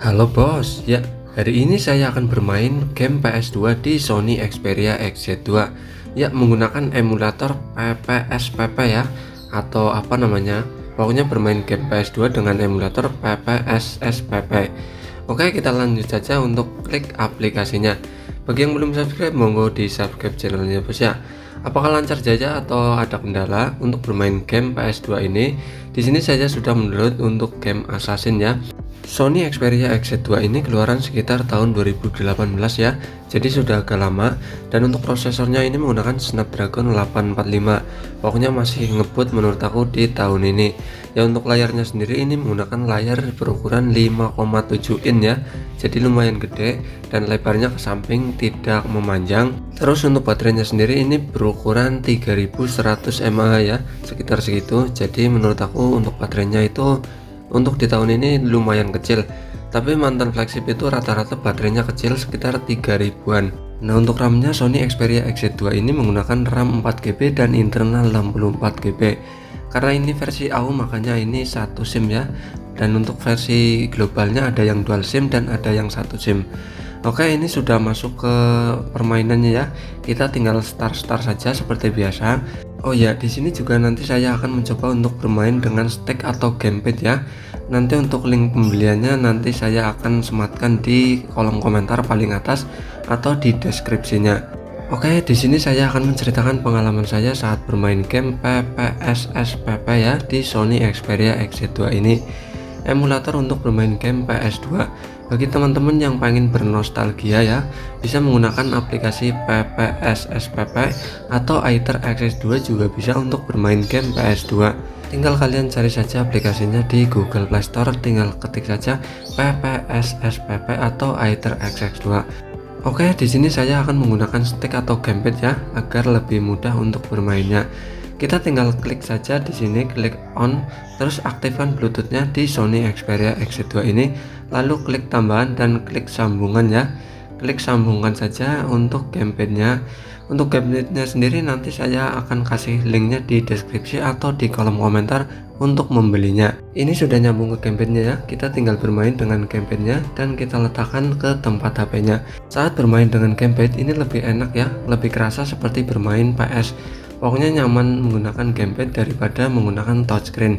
Halo bos, ya hari ini saya akan bermain game PS2 di Sony Xperia XZ2 ya menggunakan emulator PPSPP ya atau apa namanya, pokoknya bermain game PS2 dengan emulator PPSSPP. Oke, kita lanjut saja untuk klik aplikasinya. Bagi yang belum subscribe, monggo di subscribe channelnya bos ya. Apakah lancar saja atau ada kendala untuk bermain game PS2 ini? Di sini saya sudah mendownload untuk game Assassin ya. Sony Xperia XZ2 ini keluaran sekitar tahun 2018 ya, jadi sudah agak lama. Dan untuk prosesornya ini menggunakan Snapdragon 845. Pokoknya masih ngebut menurut aku di tahun ini ya. Untuk layarnya sendiri ini menggunakan layar berukuran 5,7 in ya, jadi lumayan gede dan lebarnya ke samping, tidak memanjang. Terus untuk baterainya sendiri ini berukuran 3100 mAh ya, sekitar segitu. Jadi menurut aku untuk baterainya itu untuk di tahun ini lumayan kecil, tapi mantan flagship itu rata-rata baterainya kecil sekitar 3000-an. Nah, untuk RAM-nya Sony Xperia XZ2 ini menggunakan RAM 4GB dan internal 64GB. Karena ini versi AU makanya ini satu SIM ya. Dan untuk versi globalnya ada yang dual SIM dan ada yang satu SIM. Oke, ini sudah masuk ke permainannya ya. Kita tinggal start saja seperti biasa. Oh ya, di sini juga nanti saya akan mencoba untuk bermain dengan stick atau gamepad ya. Nanti untuk link pembeliannya nanti saya akan sematkan di kolom komentar paling atas atau di deskripsinya. Oke, di sini saya akan menceritakan pengalaman saya saat bermain game PPSSPP ya di Sony Xperia XZ2 ini. Emulator untuk bermain game PS2. Bagi teman-teman yang pengen bernostalgia ya, bisa menggunakan aplikasi PPSSPP atau Aether Access 2 juga bisa untuk bermain game PS2. Tinggal kalian cari saja aplikasinya di Google Play Store, tinggal ketik saja PPSSPP atau Aether Access 2. Oke, di sini saya akan menggunakan stick atau gamepad ya, agar lebih mudah untuk bermainnya. Kita tinggal klik saja di sini, klik on, terus aktifkan Bluetoothnya di Sony Xperia XZ2 ini, lalu klik tambahan dan klik sambungan ya. Klik sambungkan saja untuk gamepadnya. Untuk gamepadnya sendiri nanti saya akan kasih linknya di deskripsi atau di kolom komentar untuk membelinya. Ini sudah nyambung ke gamepadnya ya. Kita tinggal bermain dengan gamepadnya dan kita letakkan ke tempat HP-nya. Saat bermain dengan gamepad ini lebih enak ya, lebih kerasa seperti bermain PS. Pokoknya nyaman menggunakan gamepad daripada menggunakan touchscreen.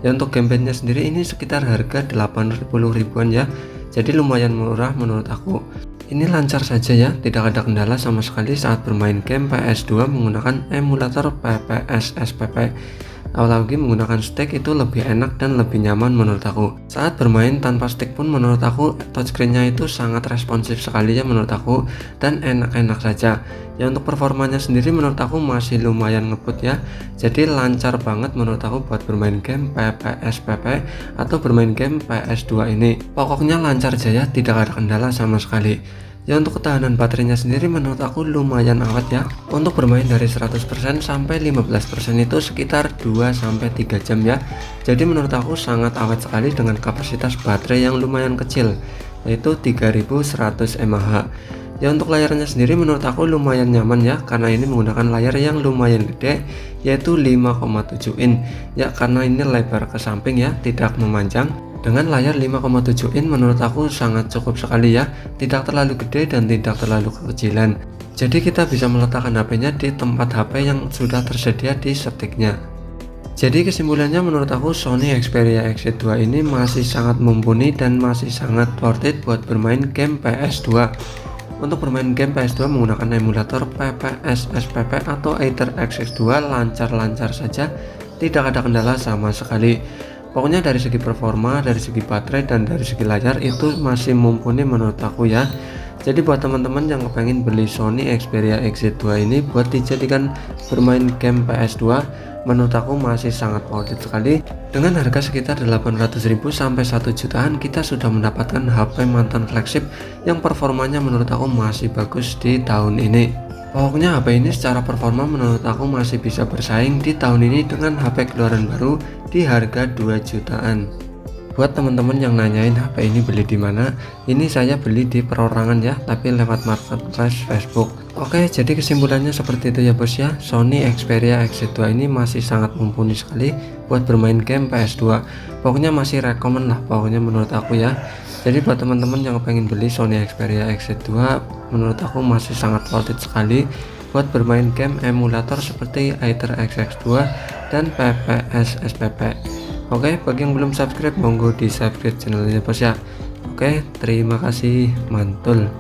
Ya, untuk gamepadnya sendiri ini sekitar harga 80 ribuan ya, jadi lumayan murah menurut aku. Ini lancar saja ya, tidak ada kendala sama sekali saat bermain game PS2 menggunakan emulator PPSSPP. Apalagi menggunakan stick itu lebih enak dan lebih nyaman menurut aku. Saat bermain tanpa stick pun menurut aku touchscreen-nya itu sangat responsif sekali ya menurut aku, dan enak-enak saja. Ya, untuk performanya sendiri menurut aku masih lumayan ngebut ya. Jadi lancar banget menurut aku buat bermain game PPSPP atau bermain game PS2 ini. Pokoknya lancar aja ya, tidak ada kendala sama sekali. Ya, untuk ketahanan baterainya sendiri menurut aku lumayan awet ya. Untuk bermain dari 100% sampai 15% itu sekitar 2-3 jam ya. Jadi menurut aku sangat awet sekali dengan kapasitas baterai yang lumayan kecil, yaitu 3100 mAh. Ya, untuk layarnya sendiri menurut aku lumayan nyaman ya, karena ini menggunakan layar yang lumayan gede, yaitu 5,7 in ya, karena ini lebar ke samping ya, tidak memanjang. Dengan layar 5,7 in menurut aku sangat cukup sekali ya, tidak terlalu gede dan tidak terlalu kekecilan. Jadi kita bisa meletakkan HP-nya di tempat HP yang sudah tersedia di sticknya. Jadi kesimpulannya menurut aku Sony Xperia XZ2 ini masih sangat mumpuni dan masih sangat worth it buat bermain game PS2. Untuk bermain game PS2 menggunakan emulator PPSSPP atau Aether Access 2 lancar-lancar saja, tidak ada kendala sama sekali. Pokoknya dari segi performa, dari segi baterai, dan dari segi layar itu masih mumpuni menurut aku ya. Jadi buat teman-teman yang kepengen beli Sony Xperia XZ2 ini buat dijadikan bermain game PS2, menurut aku masih sangat worth it sekali. Dengan harga sekitar 800.000 sampai 1 jutaan kita sudah mendapatkan HP mantan flagship yang performanya menurut aku masih bagus di tahun ini. Pokoknya HP ini secara performa menurut aku masih bisa bersaing di tahun ini dengan HP keluaran baru di harga 2 jutaan. Buat teman-teman yang nanyain HP ini beli di mana, ini saya beli di perorangan ya, tapi lewat marketplace Facebook. Oke, jadi kesimpulannya seperti itu ya bos ya. Sony Xperia XZ2 ini masih sangat mumpuni sekali buat bermain game PS2. Pokoknya masih rekomen lah, pokoknya menurut aku ya. Jadi buat teman-teman yang pengen beli Sony Xperia XZ2, menurut aku masih sangat worth it sekali buat bermain game emulator seperti Aether XX2 dan PPS SPP. Oke, bagi yang belum subscribe, monggo di subscribe channel ini bos ya. Oke, terima kasih, mantul.